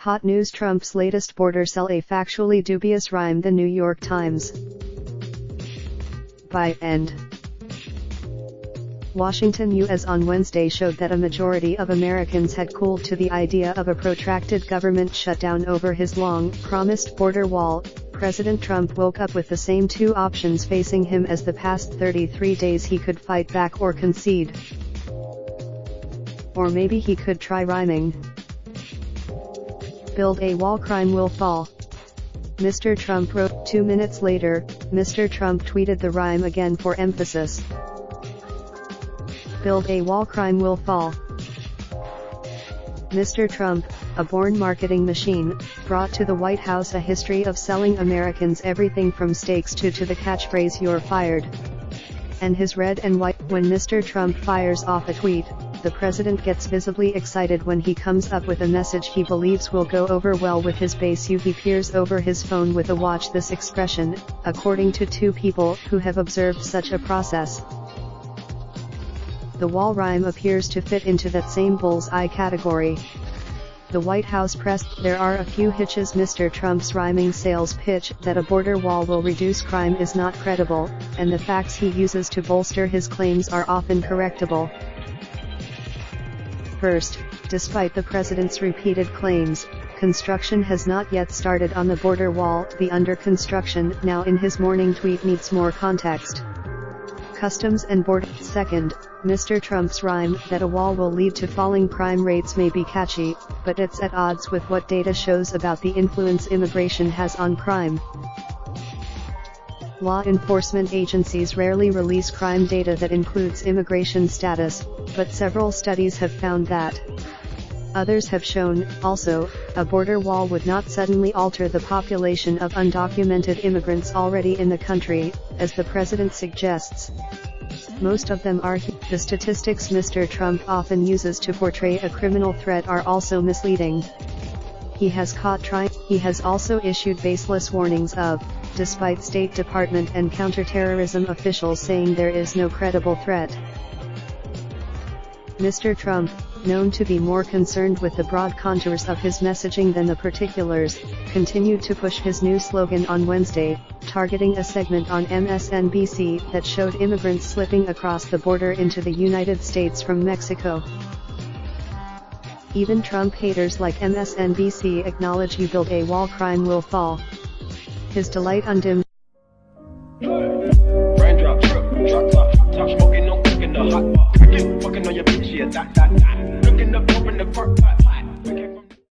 Hot news: Trump's latest border sell a factually dubious rhyme. The New York Times. By End. Washington U.S. on Wednesday showed that a majority of Americans had cooled to the idea of a protracted government shutdown over his long-promised border wall. President Trump woke up with the same two options facing him as the past 33 days: he could fight back or concede. Or maybe he could try rhyming. Build a wall, crime will fall. Mr. Trump wrote. 2 minutes later, Mr. Trump tweeted the rhyme again for emphasis. Build a wall, crime will fall. Mr. Trump, a born marketing machine, brought to the White House a history of selling Americans everything from steaks to the catchphrase "you're fired." And his red and white. When Mr. Trump fires off a tweet, the president gets visibly excited when he comes up with a message he believes will go over well with his base. He peers over his phone with a watch this expression, according to two people who have observed such a process. The wall rhyme appears to fit into that same bull's-eye category. The White House press. There are a few hitches. Mr. Trump's rhyming sales pitch that a border wall will reduce crime is not credible, and the facts he uses to bolster his claims are often correctable. First, despite the president's repeated claims, construction has not yet started on the border wall. The under construction now in his morning tweet needs more context. Customs and Border. Second, Mr. Trump's rhyme that a wall will lead to falling crime rates may be catchy, but it's at odds with what data shows about the influence immigration has on crime. Law enforcement agencies rarely release crime data that includes immigration status, but several studies have found that. Others have shown, also, a border wall would not suddenly alter the population of undocumented immigrants already in the country, as the president suggests. Most of them are. The statistics Mr. Trump often uses to portray a criminal threat are also misleading. He has also issued baseless warnings despite State Department and counterterrorism officials saying there is no credible threat. Mr. Trump, known to be more concerned with the broad contours of his messaging than the particulars, continued to push his new slogan on Wednesday, targeting a segment on MSNBC that showed immigrants slipping across the border into the United States from Mexico. Even Trump haters like MSNBC acknowledge you build a wall, crime will fall. His delight undimmed. Raindrop, drop top smoking, no cooking the hot pot. Fucking on your bitch, yeah, that. Looking up, open the park.